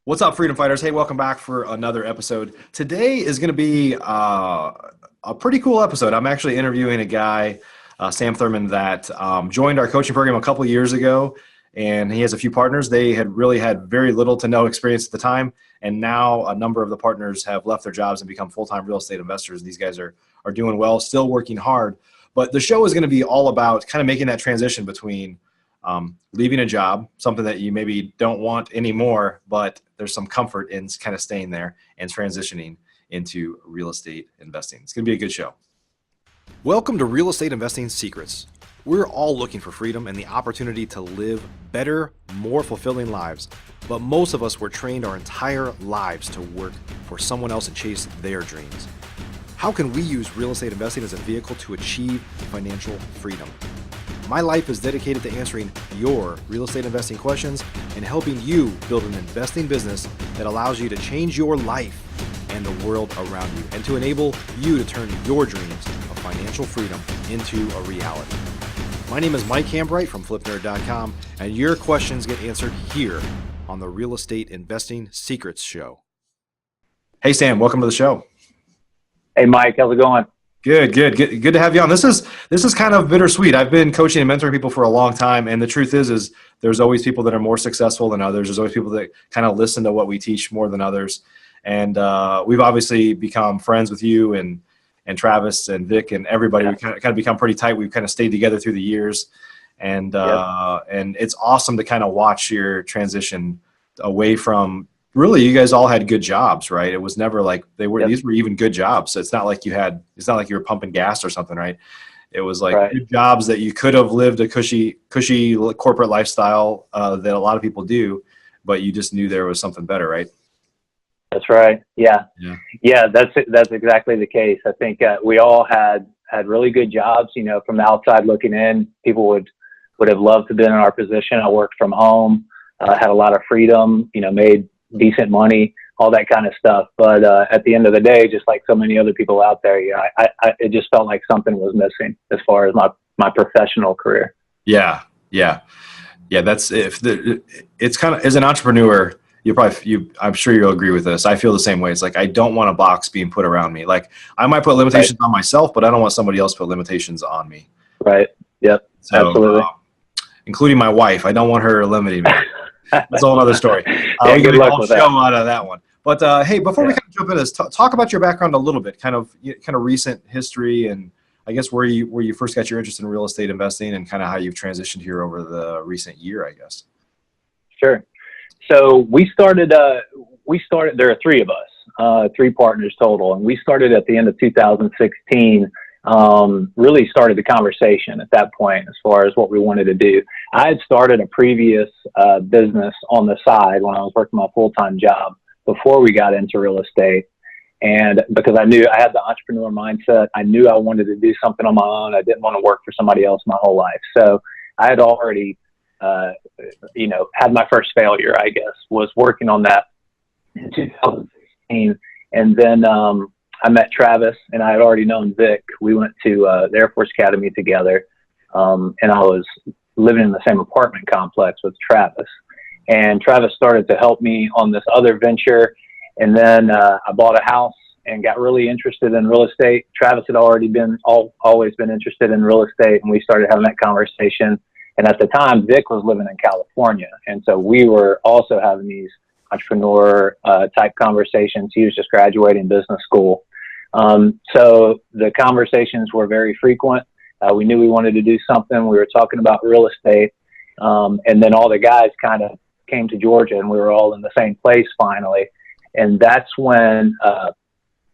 What's up, Freedom Fighters? Hey, welcome back for another episode. Today is going to be a pretty cool episode. I'm actually interviewing a guy, Sam Thurmond, that joined our coaching program a couple years ago, and he has a few partners. They had really had very little to no experience at the time, and now a number of the partners have left their jobs and become full-time real estate investors. These guys are doing well, still working hard. But the show is going to be all about kind of making that transition between leaving a job, something that you maybe don't want anymore, but there's some comfort in kind of staying there, and transitioning into real estate investing. It's going to be a good show. Welcome to Real Estate Investing Secrets. We're all looking for freedom and the opportunity to live better, more fulfilling lives. But most of us were trained our entire lives to work for someone else and chase their dreams. How can we use real estate investing as a vehicle to achieve financial freedom? My life is dedicated to answering your real estate investing questions and helping you build an investing business that allows you to change your life and the world around you, and to enable you to turn your dreams of financial freedom into a reality. My name is Mike Hambright from FlipNerd.com, and your questions get answered here on the Real Estate Investing Secrets Show. Hey, Sam, welcome to the show. Hey, Mike, how's it going? Good to have you on. This is kind of bittersweet. I've been coaching and mentoring people for a long time, and the truth is there's always people that are more successful than others. There's always people that kind of listen to what we teach more than others. And we've obviously become friends with you and Travis and Vic and everybody. We kind of become pretty tight. We've kind of stayed together through the years, and it's awesome to kind of watch your transition away from. Really, you guys all had good jobs, right? It was never like these were even good jobs. So it's not like you were pumping gas or something, right? It was like good jobs that you could have lived a cushy corporate lifestyle that a lot of people do, but you just knew there was something better, right? That's right. Yeah. That's exactly the case. I think we all had really good jobs. You know, from the outside looking in, people would have loved to have been in our position. I worked from home, had a lot of freedom. You know, made decent money, all that kind of stuff. But at the end of the day, just like so many other people out there, it just felt like something was missing as far as my professional career. Yeah. That's it's kind of, as an entrepreneur, I'm sure you'll agree with this. I feel the same way. It's like I don't want a box being put around me. Like I might put limitations on myself, but I don't want somebody else to put limitations on me. Right. Yep. So, absolutely. Including my wife. I don't want her limiting me. That's a whole other story. Yeah, good luck with that. Out of that one. But hey, before we kind of jump into this, talk about your background a little bit, kind of recent history, and I guess where you first got your interest in real estate investing, and kind of how you've transitioned here over the recent year, I guess. Sure. So we started. There are three of us, three partners total, and we started at the end of 2016. Really started the conversation at that point as far as what we wanted to do. I had started a previous business on the side when I was working my full-time job before we got into real estate. And because I knew I had the entrepreneur mindset, I knew I wanted to do something on my own. I didn't want to work for somebody else my whole life. So I had already, had my first failure, I guess, was working on that in 2016. And then, I met Travis, and I had already known Vic. We went to the Air Force Academy together, and I was living in the same apartment complex with Travis. And Travis started to help me on this other venture, and then I bought a house and got really interested in real estate. Travis had already always been interested in real estate, and we started having that conversation. And at the time, Vic was living in California, and so we were also having these entrepreneur type conversations. He was just graduating business school. So the conversations were very frequent. We knew we wanted to do something. We were talking about real estate. And then all the guys kind of came to Georgia, and we were all in the same place finally. And that's when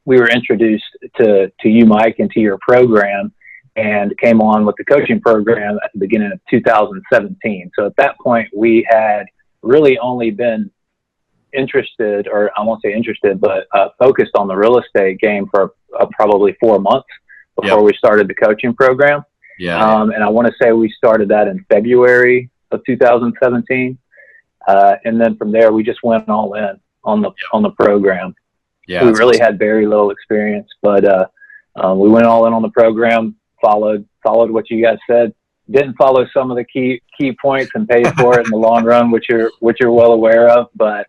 we were introduced to you, Mike, and to your program, and came on with the coaching program at the beginning of 2017. So at that point, we had really only been interested, or I won't say interested, but focused on the real estate game for probably 4 months before we started the coaching program. And I want to say we started that in February of 2017. And then from there, we just went all in on the program. We really had very little experience, but we went all in on the program, followed what you guys said, didn't follow some of the key points and paid for it in the long run, which you're well aware of. But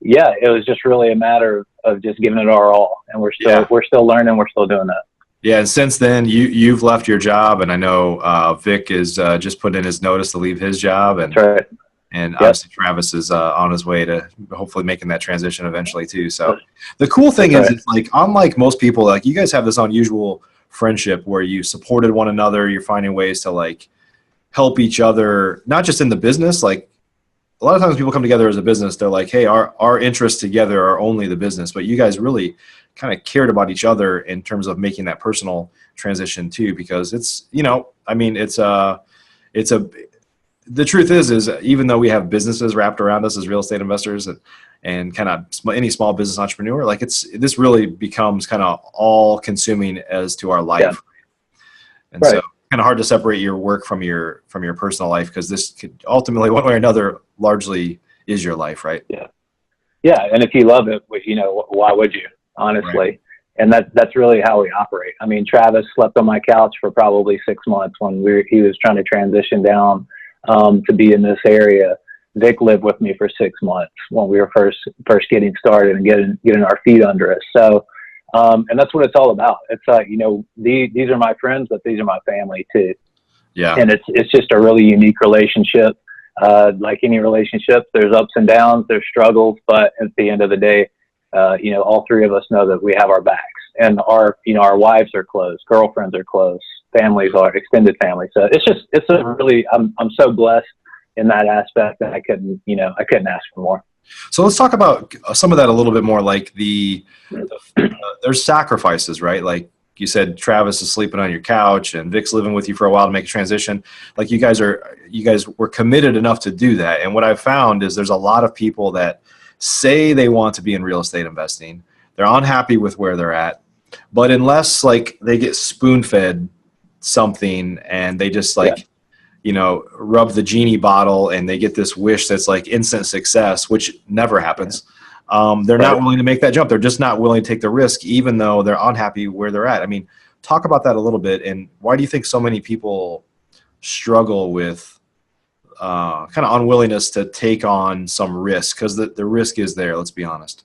yeah, it was just really a matter of just giving it our all, and we're still learning. We're still doing that. Yeah, and since then you've left your job, and I know Vic is just put in his notice to leave his job, and that's right. And obviously Travis is on his way to hopefully making that transition eventually too. So the cool thing is, it's like, unlike most people, like you guys have this unusual friendship where you supported one another. You're finding ways to like help each other, not just in the business. Like a lot of times people come together as a business. They're like, hey, our interests together are only the business, but you guys really kind of cared about each other in terms of making that personal transition too, because it's, I mean, the truth is even though we have businesses wrapped around us as real estate investors and kind of any small business entrepreneur, like this really becomes kind of all consuming as to our life. Yeah. And so kind of hard to separate your work from your personal life, because this could ultimately, one way or another, largely is your life, right? Yeah. Yeah. And if you love it, why would you, honestly? Right. And that's really how we operate. I mean, Travis slept on my couch for probably 6 months when he was trying to transition down to be in this area. Vic lived with me for 6 months when we were first getting started and getting our feet under us. So, and that's what it's all about. It's like, these are my friends, but these are my family too. Yeah. And it's just a really unique relationship. Like any relationship, there's ups and downs, there's struggles, but at the end of the day, all three of us know that we have our backs, and our wives are close, girlfriends are close, families are extended family. So it's a really, I'm so blessed in that aspect that I couldn't ask for more. So let's talk about some of that a little bit more, like there's sacrifices, right? Like you said, Travis is sleeping on your couch and Vic's living with you for a while to make a transition. Like you guys were committed enough to do that. And what I've found is there's a lot of people that say they want to be in real estate investing. They're unhappy with where they're at, but unless like they get spoon-fed something and they just rub the genie bottle and they get this wish that's like instant success, which never happens. They're not willing to make that jump. They're just not willing to take the risk, even though they're unhappy where they're at. I mean, talk about that a little bit. And why do you think so many people struggle with kind of unwillingness to take on some risk? Because the risk is there, let's be honest.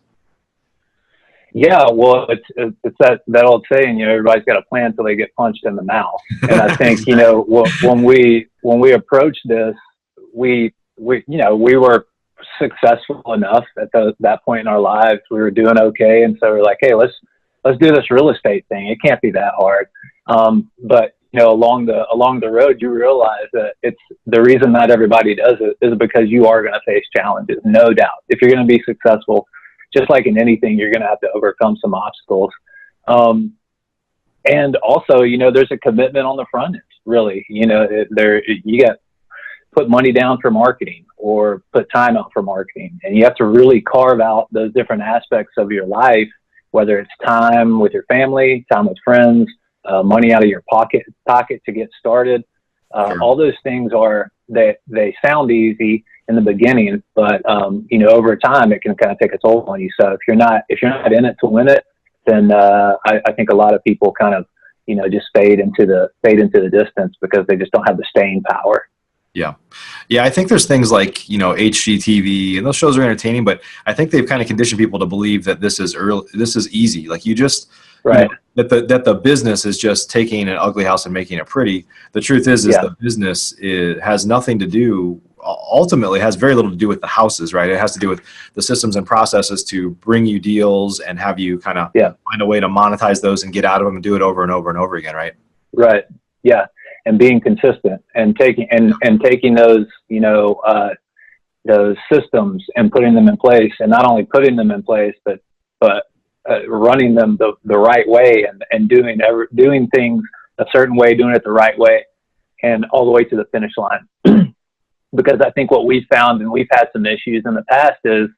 Yeah, well, it's that old saying, everybody's got a plan until they get punched in the mouth. And I think, when we approached this, we were successful enough at that point in our lives. We were doing okay, and so we're like, hey, let's do this real estate thing. It can't be that hard. But along the road, you realize that it's the reason not everybody does it is because you are going to face challenges, no doubt. If you're going to be successful, just like in anything, you're going to have to overcome some obstacles. And also, there's a commitment on the front end, really. You got put money down for marketing or put time out for marketing. And you have to really carve out those different aspects of your life, whether it's time with your family, time with friends, money out of your pocket to get started. Sure. All those things they sound easy in the beginning, but over time it can kind of take a toll on you. So if you're not in it to win it, then I think a lot of people kind of just fade into the distance because they just don't have the staying power. Yeah. I think there's things like HGTV, and those shows are entertaining, but I think they've kind of conditioned people to believe that this is easy. Like you just right. That the business is just taking an ugly house and making it pretty. The truth is the business has nothing to do. Ultimately, has very little to do with the houses, right? It has to do with the systems and processes to bring you deals and have you kind of find a way to monetize those and get out of them and do it over and over and over again, right? Right. Yeah. And being consistent and taking those, those systems and putting them in place, and not only putting them in place, but running them the right way and doing things a certain way, doing it the right way, and all the way to the finish line. Because I think what we found, and we've had some issues in the past, is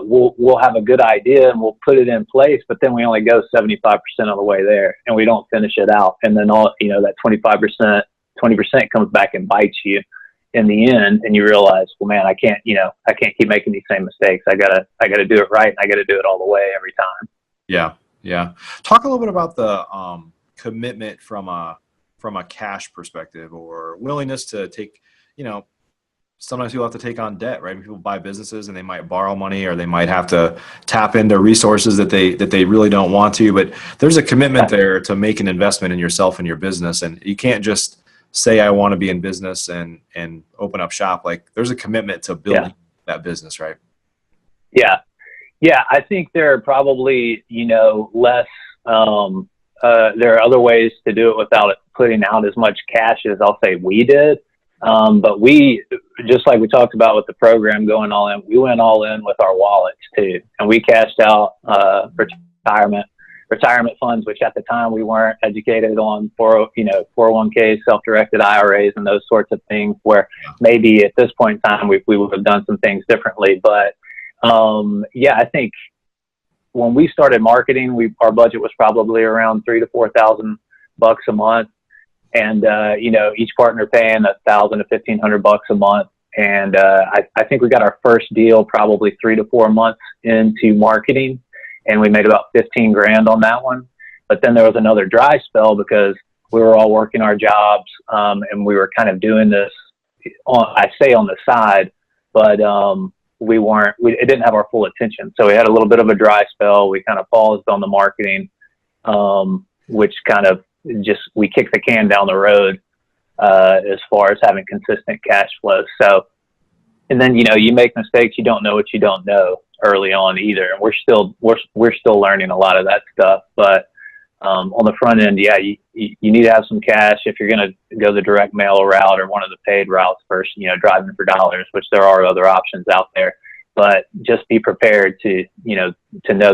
we'll have a good idea and we'll put it in place, but then we only go 75% of the way there and we don't finish it out. And then that 25%, 20% comes back and bites you in the end. And you realize, well, man, I can't keep making these same mistakes. I gotta do it right. And I gotta do it all the way every time. Yeah. Talk a little bit about the commitment from a from a cash perspective, or willingness to take, you know, sometimes people have to take on debt, right? People buy businesses and they might borrow money, or they might have to tap into resources that they really don't want to, but there's a commitment there to make an investment in yourself and your business. And you can't just say, I want to be in business and open up shop. Like, there's a commitment to building that business, right? Yeah. Yeah. I think there are probably, you know, less, there are other ways to do it without it putting out as much cash as I'll say we did. But we, just like we talked about with the program going all in, we went all in with our wallets too. And we cashed out, retirement funds, which at the time we weren't educated on 401k, self-directed IRAs and those sorts of things, where maybe at this point in time, we would have done some things differently. But, I think when we started marketing, our budget was probably around $3,000 to $4,000 a month. And, each partner paying $1,000 to $1,500 a month. And, I think we got our first deal probably 3 to 4 months into marketing, and we made about 15 grand on that one. But then there was another dry spell because we were all working our jobs, and we were kind of doing this on the side, but, it didn't have our full attention. So we had a little bit of a dry spell. We kind of paused on the marketing, which kind of we kicked the can down the road, as far as having consistent cash flow. So, and then, you make mistakes. You don't know what you don't know early on either. And we're still learning a lot of that stuff, but, on the front end, you need to have some cash if you're going to go the direct mail route or one of the paid routes versus, driving for dollars, which there are other options out there. But just be prepared to know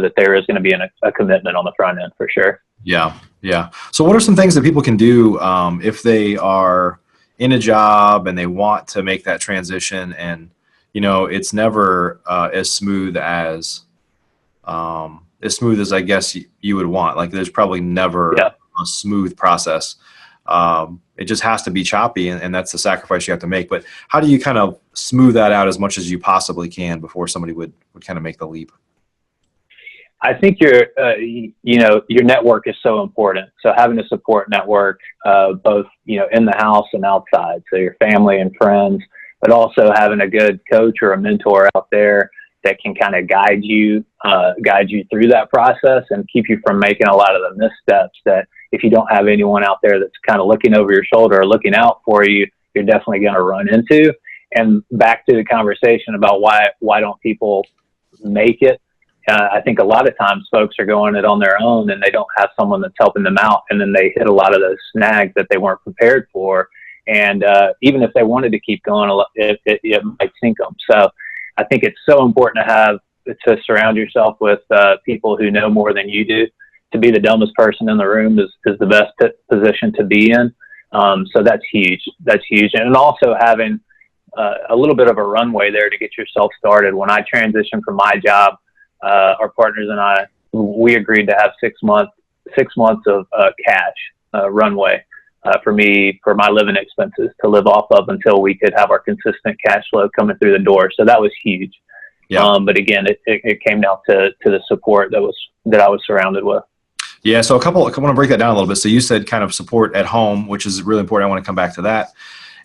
that there is going to be a commitment on the front end for sure. Yeah. Yeah. So what are some things that people can do, if they are in a job and they want to make that transition, and, it's never, as smooth as I guess you would want? Like, there's probably never a smooth process. It just has to be choppy, and that's the sacrifice you have to make. But how do you kind of smooth that out as much as you possibly can before somebody would kind of make the leap? I think your network is so important. So having a support network, both, in the house and outside. So your family and friends, but also having a good coach or a mentor out there that can kind of guide you through that process and keep you from making a lot of the missteps that, if you don't have anyone out there that's kind of looking over your shoulder or looking out for you, you're definitely going to run into. And back to the conversation about why don't people make it? I think a lot of times folks are going it on their own and they don't have someone that's helping them out. And then they hit a lot of those snags that they weren't prepared for. And even if they wanted to keep going, it might sink them. So I think it's so important to surround yourself with people who know more than you do. To be the dumbest person in the room is the best position to be in. So that's huge. That's huge. And also having a little bit of a runway there to get yourself started. When I transitioned from my job, our partners and I, we agreed to have 6 months of cash runway for my living expenses to live off of until we could have our consistent cash flow coming through the door. So that was huge. Yeah. But again, it came down to the support that I was surrounded with. Yeah. So I want to break that down a little bit. So you said kind of support at home, which is really important. I want to come back to that.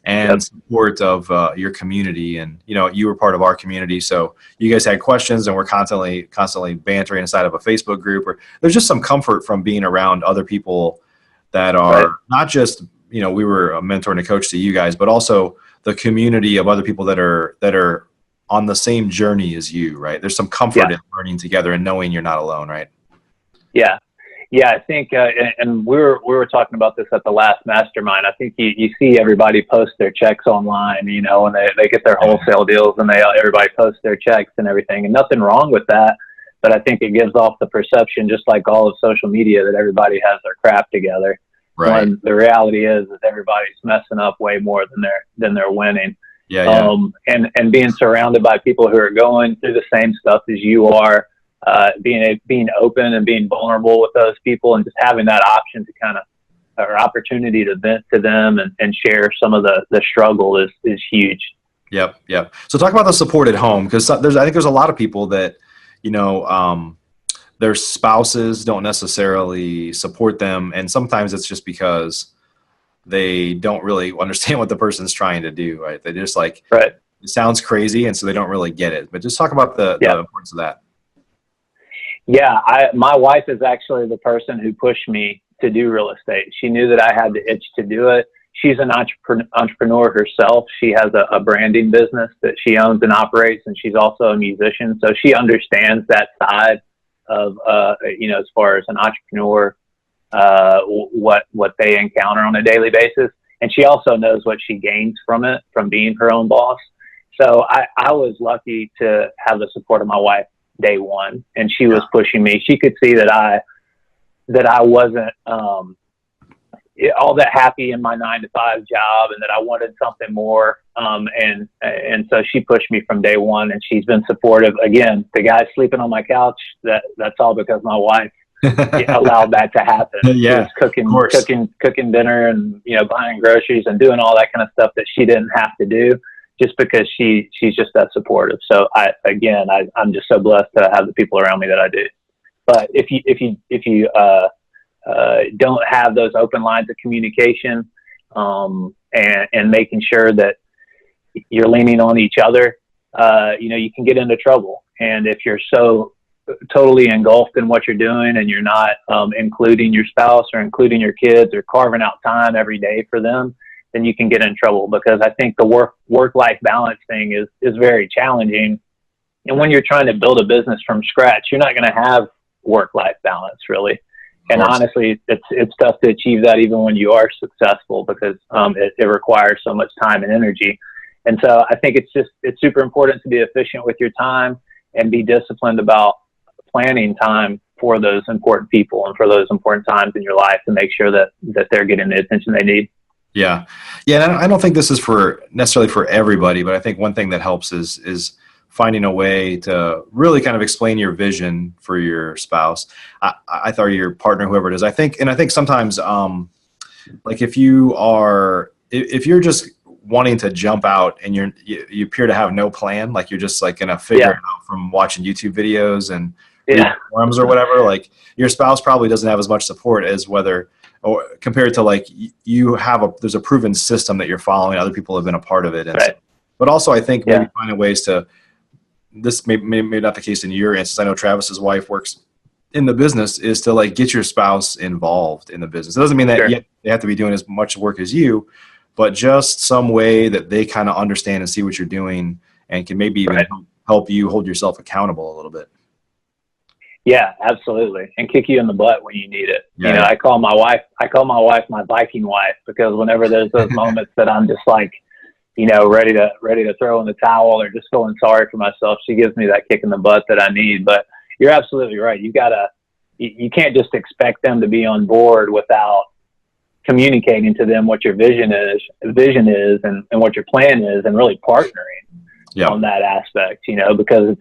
And support of your community. And, you were part of our community. So you guys had questions, and we're constantly bantering inside of a Facebook group. Or there's just some comfort from being around other people that are not just, we were a mentor and a coach to you guys, but also the community of other people that are on the same journey as you, right? There's some comfort in learning together and knowing you're not alone, right? Yeah. Yeah, I think, and we were talking about this at the last mastermind. I think you see everybody post their checks online, when they get their wholesale deals, and everybody posts their checks and everything, and nothing wrong with that. But I think it gives off the perception, just like all of social media, that everybody has their crap together. Right. When the reality is everybody's messing up way more than they're winning. Yeah. And being surrounded by people who are going through the same stuff as you are. Being open and being vulnerable with those people, and just having that option to or opportunity to vent to them and share some of the struggle is huge. Yep. So talk about the support at home, because I think there's a lot of people that, their spouses don't necessarily support them. And sometimes it's just because they don't really understand what the person's trying to do, right? They just like, Right. it sounds crazy, and so they don't really get it. But just talk about Yeah. the importance of that. Yeah. My wife is actually the person who pushed me to do real estate. She knew that I had the itch to do it. She's an entrepreneur herself. She has a branding business that she owns and operates, and she's also a musician. So she understands that side of, as far as an entrepreneur, what they encounter on a daily basis. And she also knows what she gains from it, from being her own boss. So I was lucky to have the support of my wife day one, and she was pushing me. She could see that I wasn't all that happy in my 9-to-5 job, and that I wanted something more. And so she pushed me from day one, and she's been supportive. Again, the guy sleeping on my couch, that's all because my wife allowed that to happen. Yeah, she was cooking dinner, and buying groceries and doing all that kind of stuff that she didn't have to do, just because she's just that supportive. So I'm just so blessed to have the people around me that I do. But if you don't have those open lines of communication, and making sure that you're leaning on each other, you can get into trouble. And if you're so totally engulfed in what you're doing, and you're not including your spouse or including your kids or carving out time every day for them, then you can get in trouble. Because I think the work-life balance thing is very challenging. And when you're trying to build a business from scratch, you're not going to have work-life balance, really. And honestly, it's tough to achieve that even when you are successful, because it requires so much time and energy. And so I think it's super important to be efficient with your time and be disciplined about planning time for those important people and for those important times in your life, to make sure that they're getting the attention they need. Yeah. Yeah. And I don't think this is necessarily for everybody, but I think one thing that helps is finding a way to really kind of explain your vision for your spouse. I thought your partner, whoever it is, I think sometimes, like if you're just wanting to jump out and you appear to have no plan, like you're just like going to figure it out from watching YouTube videos and forums or whatever, like your spouse probably doesn't have as much support as or compared to like there's a proven system that you're following. Other people have been a part of it. And but also I think maybe finding ways to, this may not the case in your instance. I know Travis's wife works in the business, is to like get your spouse involved in the business. It doesn't mean that they have to be doing as much work as you, but just some way that they kind of understand and see what you're doing, and can maybe even help you hold yourself accountable a little bit. Yeah, absolutely. And kick you in the butt when you need it. Yeah. I call my wife my Viking wife, because whenever there's those moments that I'm just like, ready to throw in the towel or just feeling sorry for myself, she gives me that kick in the butt that I need. But you're absolutely right. You can't just expect them to be on board without communicating to them what your vision is and what your plan is, and really partnering on that aspect, because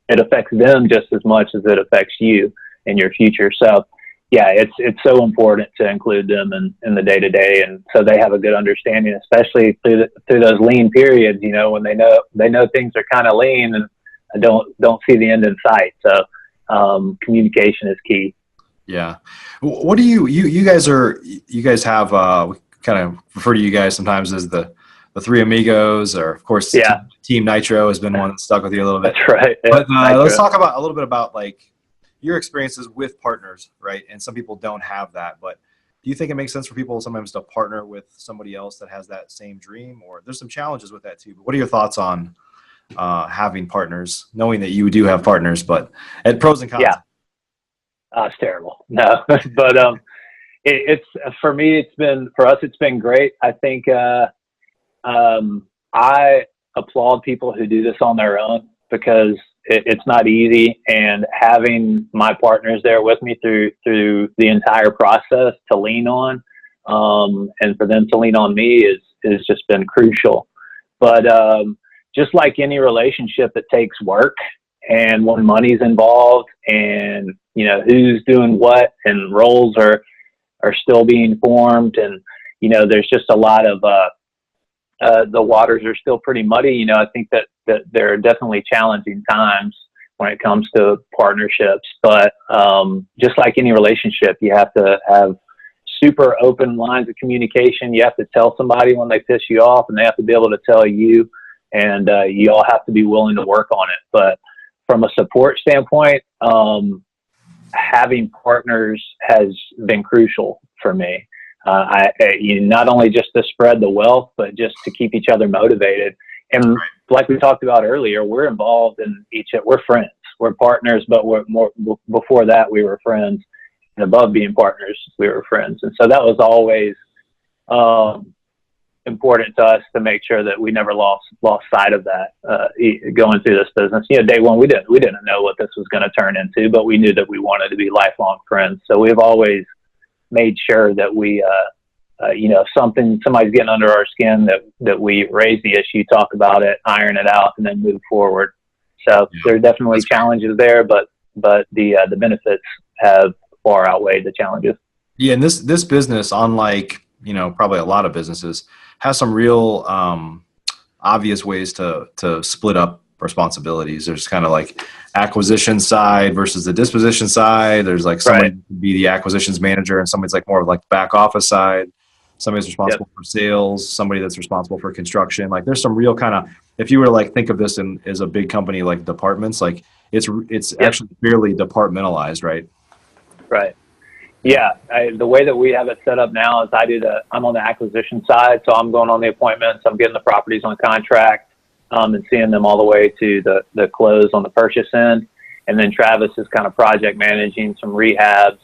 it affects them just as much as it affects you in your future. So yeah, it's so important to include them in the day to day, and so they have a good understanding, especially through those lean periods. When they know things are kind of lean and don't see the end in sight. So communication is key. Yeah. What do you guys have? We kind of refer to you guys sometimes as the Three Amigos, or of course, Team Nitro has been one that stuck with you a little bit. That's right. Yeah. But let's talk a little bit about like your experiences with partners, right? And some people don't have that, but do you think it makes sense for people sometimes to partner with somebody else that has that same dream? Or there's some challenges with that too, but what are your thoughts on having partners, knowing that you do have partners, but and pros and cons? Yeah. It's terrible. No, but it's for me, for us, it's been great. I think I applaud people who do this on their own, because it's not easy, and having my partners there with me through the entire process to lean on, and for them to lean on me is just been crucial. But just like any relationship, it takes work, and when money's involved, and who's doing what, and roles are still being formed, and there's just a lot of the waters are still pretty muddy. I think that there are definitely challenging times when it comes to partnerships, but just like any relationship, you have to have super open lines of communication. You have to tell somebody when they piss you off, and they have to be able to tell you, and you all have to be willing to work on it. But from a support standpoint, having partners has been crucial for me. Not only just to spread the wealth, but just to keep each other motivated. And like we talked about earlier, we're involved in we're friends, we're partners, but before that we were friends, and above being partners, we were friends. And so that was always important to us, to make sure that we never lost sight of that, going through this business. Day one, we didn't know what this was going to turn into, but we knew that we wanted to be lifelong friends. So we've always made sure that we, if somebody's getting under our skin, that we raise the issue, talk about it, iron it out, and then move forward. So there are definitely challenges there, but the benefits have far outweighed the challenges. Yeah, and this business, unlike probably a lot of businesses, has some real obvious ways to split up responsibilities. There's kind of like acquisition side versus the disposition side. There's like somebody to be the acquisitions manager, and somebody's like more of like back office side. Somebody's responsible for sales, somebody that's responsible for construction. Like there's some real kind of, if you were to like think of this as a big company, like departments, like it's actually fairly departmentalized, right? Right. Yeah. The way that we have it set up now is I'm on the acquisition side. So I'm going on the appointments, I'm getting the properties on contract, and seeing them all the way to the close on the purchase end. And then Travis is kind of project managing some rehabs.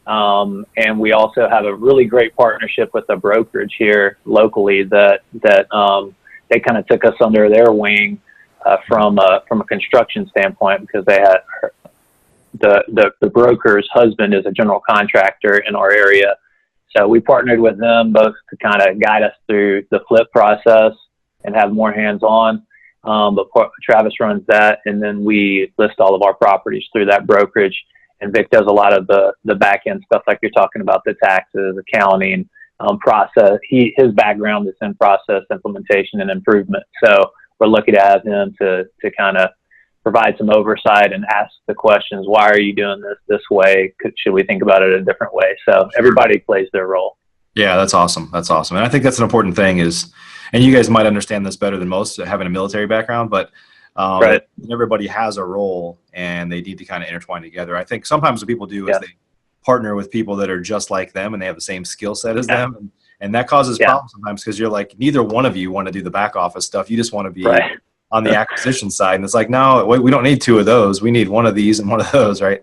And we also have a really great partnership with a brokerage here locally that they kind of took us under their wing, from a construction standpoint, because they had the broker's husband is a general contractor in our area. So we partnered with them both to kind of guide us through the flip process and have more hands-on. But Travis runs that, and then we list all of our properties through that brokerage. And Vic does a lot of the back end stuff, like you're talking about, the taxes, accounting, process. His background is in process implementation and improvement. So we're lucky to have him to kind of provide some oversight and ask the questions. Why are you doing this way? Should we think about it a different way? So everybody plays their role. Yeah, that's awesome. That's awesome. And I think that's an important thing and you guys might understand this better than most, having a military background, but everybody has a role and they need to kind of intertwine together. I think sometimes what people do is they partner with people that are just like them and they have the same skill set as them. And that causes problems sometimes, because you're like, neither one of you want to do the back office stuff. You just want to be on the acquisition side. And it's like, no, we don't need two of those. We need one of these and one of those, right?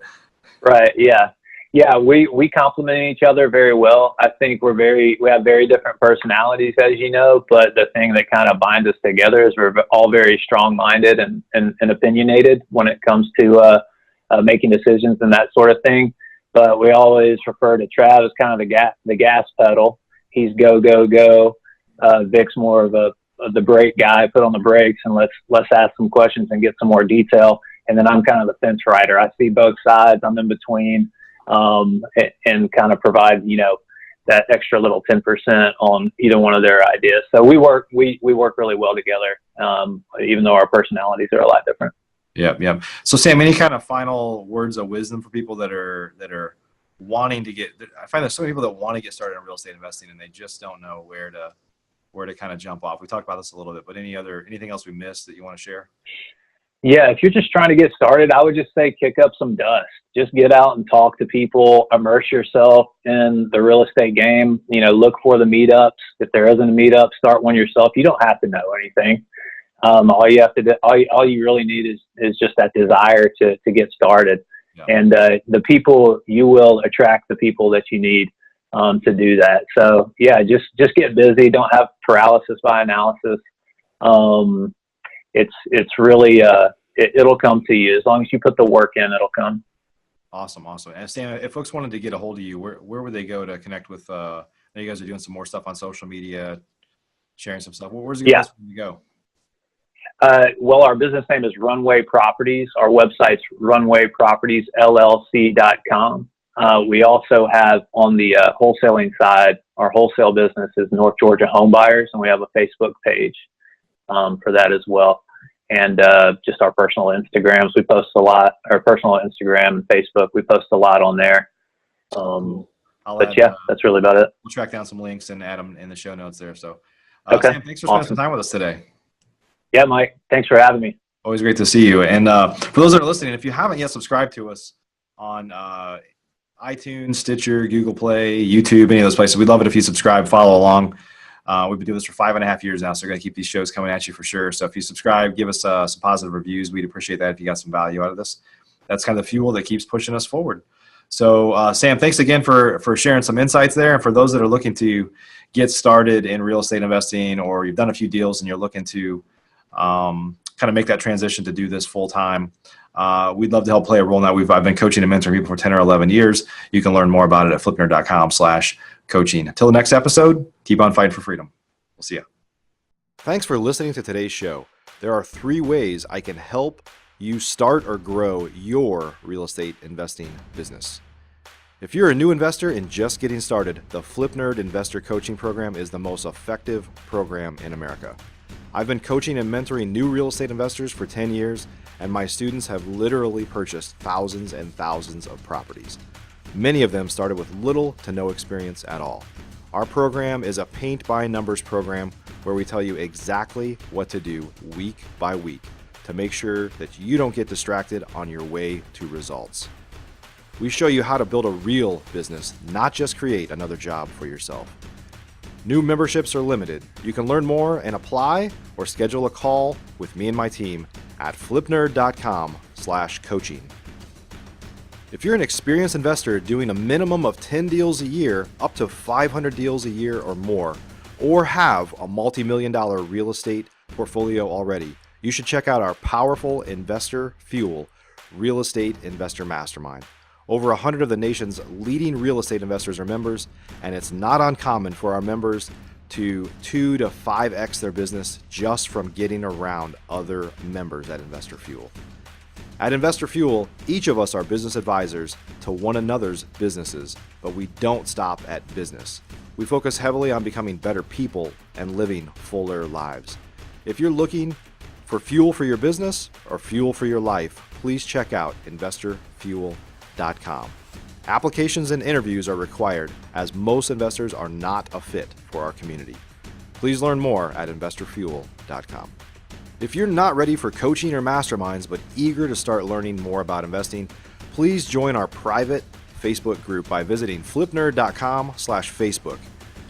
Right. Yeah. Yeah. We complement each other very well. I think we have very different personalities, as you know, but the thing that kind of binds us together is we're all very strong-minded and opinionated when it comes to making decisions and that sort of thing. But we always refer to Trav as kind of the gas pedal. He's go, go, go. Vic's more of the brake guy, put on the brakes and let's ask some questions and get some more detail. And then I'm kind of the fence rider. I see both sides. I'm in between, and kind of provide, that extra little 10% on either one of their ideas. So we work really well together, even though our personalities are a lot different. Yeah. So Sam, any kind of final words of wisdom for people that are wanting to get? I find there's so many people that want to get started in real estate investing and they just don't know where to kind of jump off. We talked about this a little bit, but anything else we missed that you want to share? Yeah, if you're just trying to get started, I would just say kick up some dust. Just get out and talk to people, immerse yourself in the real estate game. Look for the meetups. If there isn't a meetup, start one yourself. You don't have to know anything. All you have to do, all you really need is just that desire to get started. Yeah. And the people, you will attract the people that you need to do that. So yeah, just get busy. Don't have paralysis by analysis. It's really, it'll come to you. As long as you put the work in, it'll come. Awesome. And Sam, if folks wanted to get a hold of you, where would they go to connect with, I know you guys are doing some more stuff on social media, sharing some stuff. Where's the good place for you to go? Well, our business name is Runway Properties. Our website's runwaypropertiesllc.com. We also have on the wholesaling side, our wholesale business is North Georgia Home Buyers, and we have a Facebook page for that as well. And just our personal Instagrams, we post a lot. Our personal Instagram and Facebook, we post a lot on there. I'll But add, yeah, that's really about it. we'll track down some links and add them in the show notes there. So, Okay. Sam, thanks for spending some time with us today. Yeah, Mike, thanks for having me. Always great to see you. And for those that are listening, if you haven't yet subscribed to us on iTunes, Stitcher, Google Play, YouTube, any of those places, we'd love it if you subscribe, follow along. We've been doing this for 5.5 years now, so we're going to keep these shows coming at you for sure. So if you subscribe, give us some positive reviews. We'd appreciate that if you got some value out of this. That's kind of the fuel that keeps pushing us forward. So, Sam, thanks again for sharing some insights there. And for those that are looking to get started in real estate investing, or you've done a few deals and you're looking to kind of make that transition to do this full time, we'd love to help play a role in that. I've been coaching and mentoring people for 10 or 11 years. You can learn more about it at flipnerd.com/coaching. Until the next episode, keep on fighting for freedom. We'll see you. Thanks for listening to today's show. There are 3 ways I can help you start or grow your real estate investing business. If you're a new investor and just getting started, the Flip Nerd Investor Coaching Program is the most effective program in America. I've been coaching and mentoring new real estate investors for 10 years, and my students have literally purchased thousands and thousands of properties. Many of them started with little to no experience at all. Our program is a paint-by-numbers program where we tell you exactly what to do week by week to make sure that you don't get distracted on your way to results. We show you how to build a real business, not just create another job for yourself. New memberships are limited. You can learn more and apply or schedule a call with me and my team at flipnerd.com/coaching. If you're an experienced investor doing a minimum of 10 deals a year, up to 500 deals a year or more, or have a multi-million-dollar real estate portfolio already, you should check out our powerful Investor Fuel Real Estate Investor Mastermind. Over 100 of the nation's leading real estate investors are members, and it's not uncommon for our members to 2 to 5x their business just from getting around other members at Investor Fuel. At Investor Fuel, each of us are business advisors to one another's businesses, but we don't stop at business. We focus heavily on becoming better people and living fuller lives. If you're looking for fuel for your business or fuel for your life, please check out investorfuel.com. Applications and interviews are required, as most investors are not a fit for our community. Please learn more at investorfuel.com. If you're not ready for coaching or masterminds but eager to start learning more about investing, please join our private Facebook group by visiting flipnerd.com/Facebook.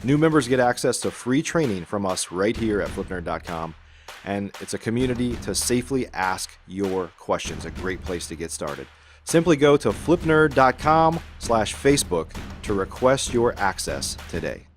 New members get access to free training from us right here at flipnerd.com, and it's a community to safely ask your questions, a great place to get started. Simply go to flipnerd.com/Facebook to request your access today.